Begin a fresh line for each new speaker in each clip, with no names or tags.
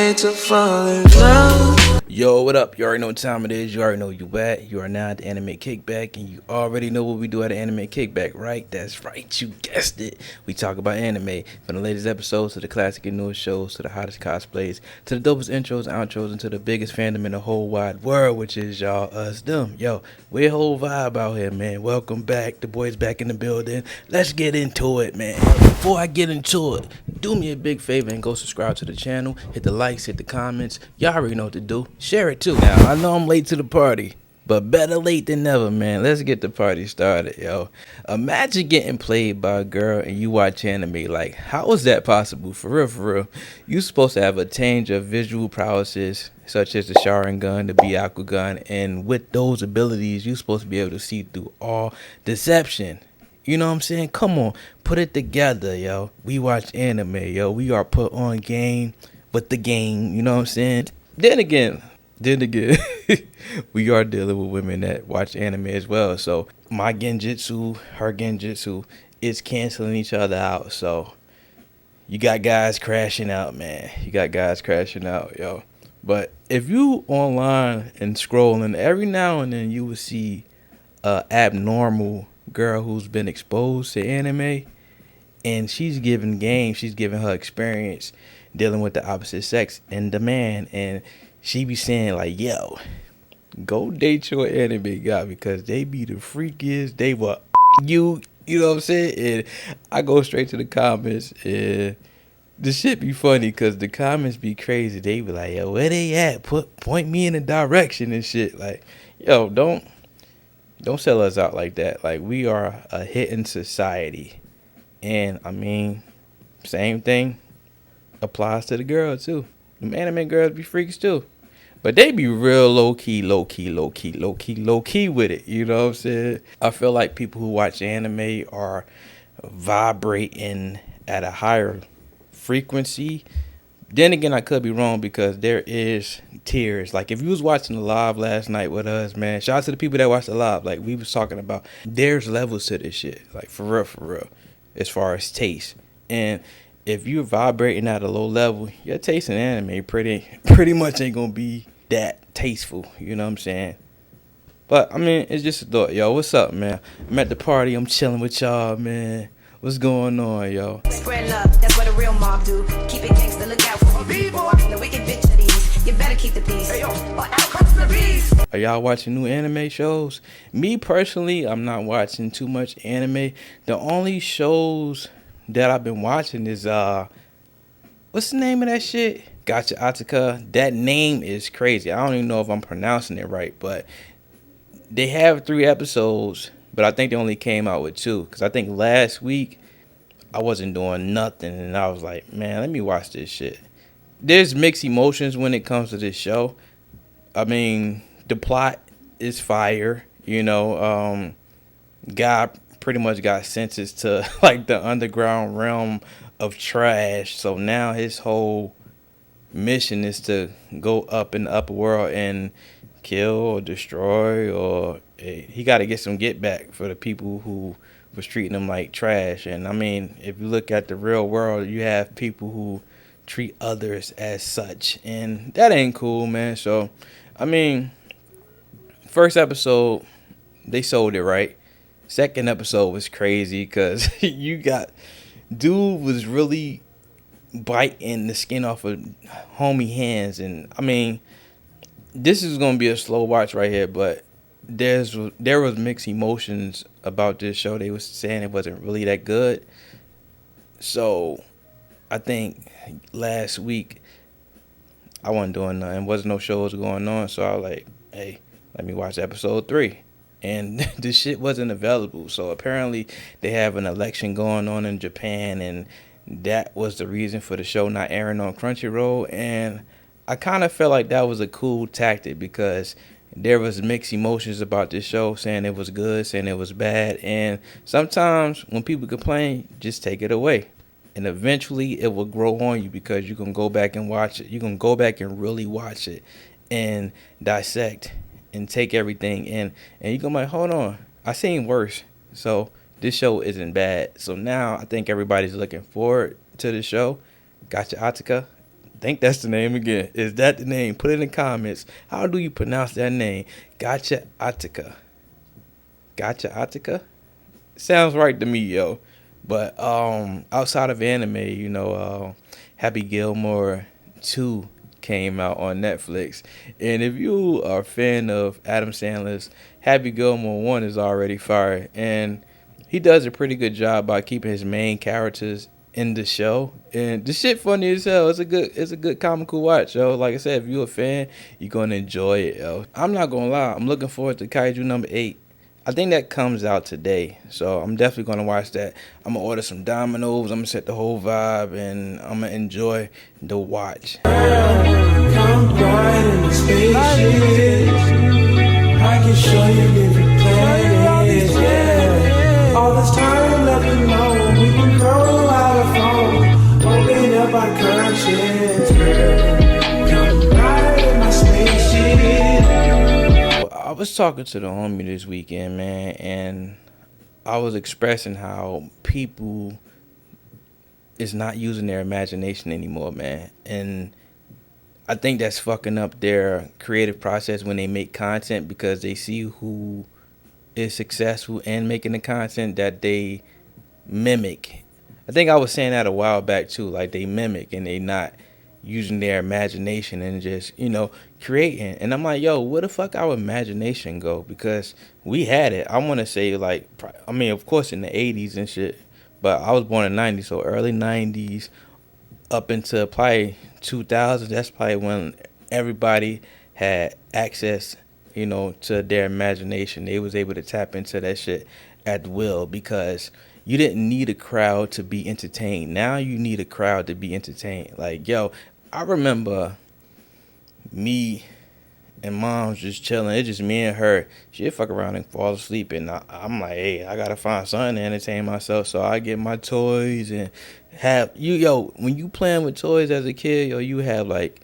made to fall in love.
Yo, what up? You already know what time it is. You already know you at. You are now at the Anime Kickback, and you already know what we do at the Anime Kickback, right? That's right. You guessed it. We talk about anime from the latest episodes to the classic and newest shows to the hottest cosplays to the dopest intros, outros, and to the biggest fandom in the whole wide world, which is y'all, us, them. Yo, we're a whole vibe out here, man. Welcome back. The boys back in the building. Let's get into it, man. Before I get into it, do me a big favor and go subscribe to the channel. Hit the likes, hit the comments. Y'all already know what to do. Share it too. Now, I know I'm late to the party, but better late than never, man. Let's get the party started, yo. Imagine getting played by a girl and you watch anime. Like, how is that possible? For real, for real. You supposed to have attained your visual prowesses, such as the Sharingan, the Byakugan, and with those abilities, you're supposed to be able to see through all deception. You know what I'm saying? Come on, put it together, yo. We watch anime, yo. We are put on game with the game, you know what I'm saying? Then again, we are dealing with women that watch anime as well. So my genjutsu, her genjutsu, is canceling each other out. So you got guys crashing out, man. You got guys crashing out, yo. But if you online and scrolling, every now and then you will see a abnormal girl who's been exposed to anime, and she's giving game, she's giving her experience dealing with the opposite sex and the man, and she be saying like, yo, go date your anime guy because they be the freakiest. They will you know what I'm saying? And I go straight to the comments, and the shit be funny because the comments be crazy. They be like, yo, where they at? Point me in a direction and shit. Like, yo, don't sell us out like that. Like, we are a hit in society. And I mean, same thing applies to the girls too. Them anime girls be freaks too. But they be real low key with it. You know what I'm saying? I feel like people who watch anime are vibrating at a higher frequency. Then again, I could be wrong because there is tiers. Like, if you was watching the live last night with us, man, shout out to the people that watched the live. Like, we was talking about, there's levels to this shit. Like, for real, as far as taste. And if you're vibrating at a low level, your taste in anime pretty much ain't gonna be that tasteful. You know what I'm saying? But, I mean, it's just a thought. Yo, what's up, man? I'm at the party. I'm chilling with y'all, man. What's going on, yo?
Spread love, that's what a real mob do. Keep it gangsta, look out for B-boy. The wicked bitch of these. You better keep the peace. Hey, yo, out comes the beast.
Are y'all watching new anime shows? Me, personally, I'm not watching too much anime. The only shows that I've been watching is, what's the name of that shit? Gotcha Attica. That name is crazy. I don't even know if I'm pronouncing it right, but they have 3 episodes, but I think they only came out with 2. Because I think last week I wasn't doing nothing, and I was like, man, let me watch this shit. There's mixed emotions when it comes to this show. I mean, the plot is fire. You know, God pretty much got sentenced to like the underground realm of trash. So now his whole mission is to go up in the upper world and kill or destroy, or he got to get some get back for the people who was treating him like trash. And I mean, if you look at the real world, you have people who treat others as such, and that ain't cool, man. So I mean, first episode they sold it right. Second episode was crazy because you got dude was really biting the skin off of homie hands. And I mean, this is gonna be a slow watch right here, but there was mixed emotions about this show. They was saying it wasn't really that good. So I think last week I wasn't doing nothing. Wasn't no shows going on, so I was like, hey, let me watch episode 3. And this shit wasn't available. So apparently they have an election going on in Japan, and that was the reason for the show not airing on Crunchyroll. And I kind of felt like that was a cool tactic because there was mixed emotions about this show, saying it was good, saying it was bad. And sometimes when people complain, just take it away. And eventually it will grow on you because you can go back and watch it. You can go back and really watch it and dissect and take everything in, and you go like, hold on, I seen worse. So this show isn't bad. So now I think everybody's looking forward to the show. Gotcha Attica. think that's the name again. Is that the name? Put it in the comments. How do you pronounce that name? Gotcha Attica. Gotcha Attica? Sounds right to me, yo. But outside of anime, you know, Happy Gilmore 2 came out on Netflix. And if you are a fan of Adam Sandler's, Happy Gilmore 1 is already fire. And he does a pretty good job by keeping his main characters in the show. And the shit funny as hell. It's a good comical watch, yo. Like I said, if you're a fan, you're gonna enjoy it, yo. I'm not gonna lie, I'm looking forward to Kaiju number 8. I think that comes out today, so I'm definitely gonna watch that. I'm gonna order some Dominoes. I'm gonna set the whole vibe, and I'm gonna enjoy the watch.
Come ride in the spaceship. I can show you different planets, yeah. All this time left alone, we can grow our phone, open up our conscience, girl. Come ride in my spaceship.
I was talking to the homie this weekend, man, and I was expressing how people is not using their imagination anymore, man. And I think that's fucking up their creative process when they make content, because they see who is successful in making the content that they mimic. I think I was saying that a while back too, like they mimic and they not using their imagination and just, you know, creating. And I'm like, yo, where the fuck our imagination go? Because we had it. I want to say, like, I mean, of course in the 80s and shit, but I was born in the 90s, so early 90s up into probably 2000. That's probably when everybody had access, you know, to their imagination. They was able to tap into that shit at will, because you didn't need a crowd to be entertained. Now you need a crowd to be entertained. Like, yo, I remember me and mom's just chilling. It's just me and her. She'd fuck around and fall asleep, and I'm like, hey, I gotta find something to entertain myself. So I get my toys and have you, yo. When you playing with toys as a kid, yo, you have like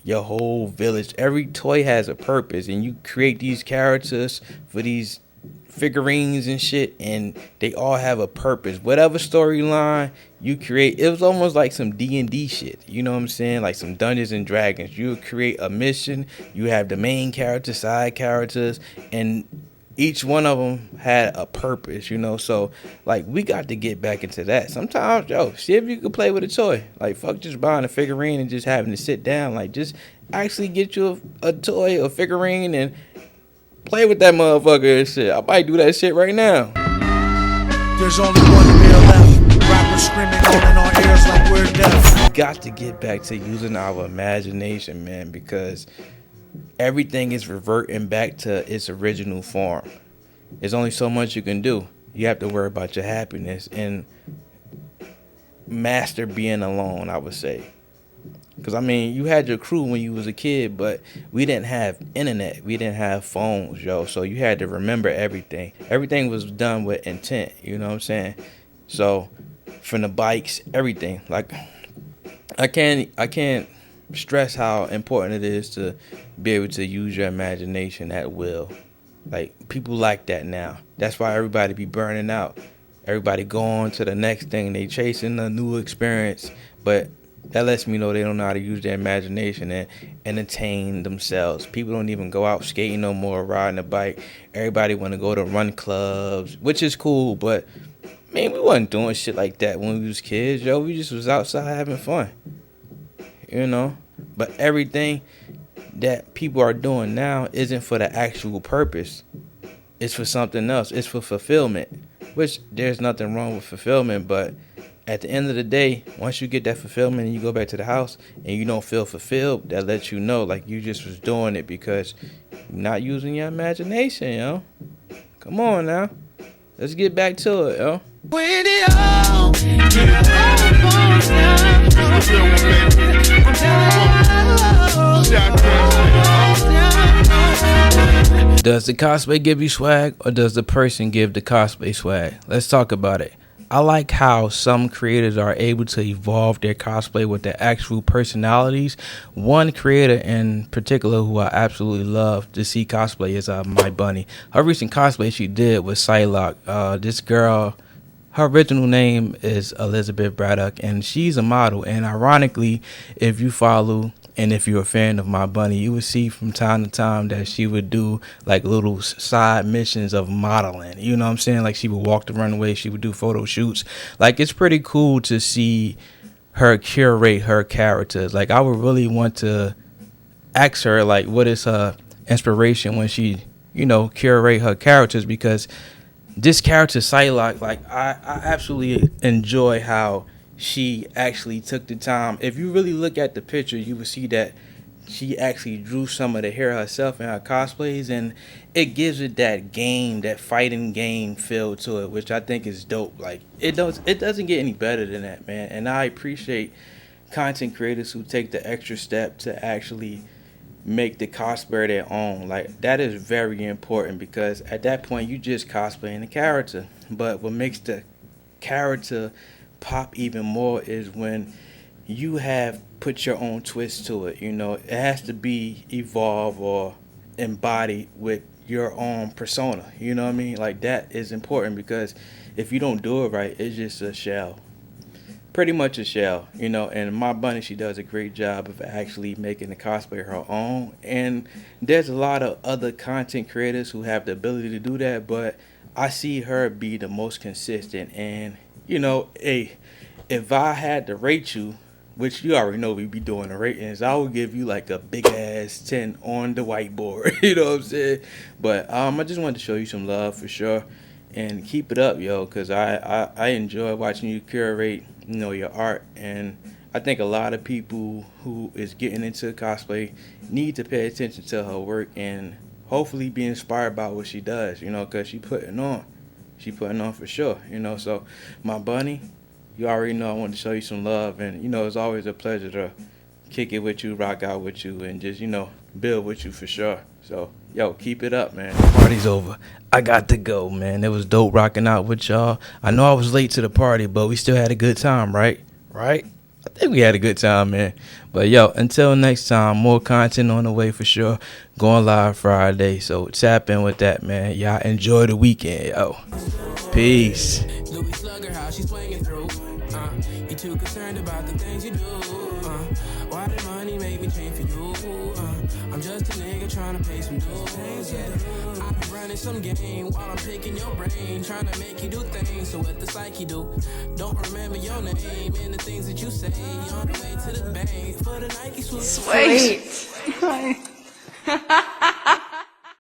your whole village. Every toy has a purpose, and you create these characters for these figurines and shit, and they all have a purpose. Whatever storyline you create, it was almost like some D&D shit, you know what I'm saying, like some Dungeons and Dragons. You create a mission, you have the main character, side characters, and each one of them had a purpose, you know. So like, we got to get back into that. Sometimes, yo, see if you can play with a toy. Like, fuck just buying a figurine and just having to sit down. Like, just actually get you a toy, a figurine, and play with that motherfucker and shit. I might do that shit right now.
There's only one meal left. Rappers screaming on in our ears like we're deaf.
We got to get back to using our imagination, man, because everything is reverting back to its original form. There's only so much you can do. You have to worry about your happiness and master being alone, I would say. Because, I mean, you had your crew when you was a kid, but we didn't have internet. We didn't have phones, yo. So you had to remember everything. Everything was done with intent, you know what I'm saying? So from the bikes, everything. Like, I can't stress how important it is to be able to use your imagination at will. Like, people like that now. That's why everybody be burning out. Everybody going to the next thing. They chasing a new experience, but that lets me know they don't know how to use their imagination and entertain themselves. People don't even go out skating no more, riding a bike. Everybody want to go to run clubs, which is cool, but man, we wasn't doing shit like that when we was kids, yo. We just was outside having fun, you know. But everything that people are doing now isn't for the actual purpose. It's for something else. It's for fulfillment, which there's nothing wrong with fulfillment, but at the end of the day, once you get that fulfillment and you go back to the house and you don't feel fulfilled, that lets you know, like, you just was doing it because you're not using your imagination, yo. Come on now. Let's get back to it, yo.
When it all falls down,
Does the cosplay give you swag, or does the person give the cosplay swag? Let's talk about it. I like how some creators are able to evolve their cosplay with their actual personalities. One creator in particular who I absolutely love to see cosplay is My Bunny. Her recent cosplay she did was Psylocke. This girl her original name is Elizabeth Braddock, and she's a model. And ironically, if you follow and if you're a fan of My Bunny, you would see from time to time that she would do like little side missions of modeling. You know what I'm saying? Like she would walk the runway, she would do photo shoots. Like it's pretty cool to see her curate her characters. Like I would really want to ask her like what is her inspiration when she, you know, curate her characters, because this character Psylocke, like I absolutely enjoy how she actually took the time. If you really look at the picture, you will see that she actually drew some of the hair herself in her cosplays, and it gives it that game, that fighting game feel to it, which I think is dope. Like it doesn't get any better than that, man. And I appreciate content creators who take the extra step to actually make the cosplayer their own. Like that is very important, because at that point you just cosplaying the character. But what makes the character pop even more is when you have put your own twist to it. You know, it has to be evolved or embodied with your own persona. You know what I mean? Like that is important, because if you don't do it right, it's just a shell. Pretty much a shell, you know. And My Bunny, she does a great job of actually making the cosplay her own. And there's a lot of other content creators who have the ability to do that, but I see her be the most consistent. And you know, hey, if I had to rate you, which you already know we be doing the ratings, I would give you like a big ass 10 on the whiteboard. You know what I'm saying? But I just wanted to show you some love for sure. And keep it up, yo, because I enjoy watching you curate, you know, your art. And I think a lot of people who is getting into cosplay need to pay attention to her work and hopefully be inspired by what she does, you know, because she putting on for sure, you know. So My Bunny, you already know I want to show you some love, and you know it's always a pleasure to kick it with you, rock out with you, and just, you know, build with you for sure. So yo, keep it up, man. Party's over. I got to go, man. It was dope rocking out with y'all. I know I was late to the party, but we still had a good time, right? I think we had a good time, man. But yo, until next time, more content on the way for sure. Going live Friday, so tap in with that, man. Y'all enjoy the weekend, yo. Peace.
Louis Slugger, how she's swinging through. You too concerned about the things you do. Why did money make me change for you? I'm just a nigga trying to pay some dues. Yeah. I've been running some game while I'm picking your brain, trying to make you do things. So what the psyche do? Don't remember your name and the things that you say. On the way to the bank for the Nike swoosh.
Sweet.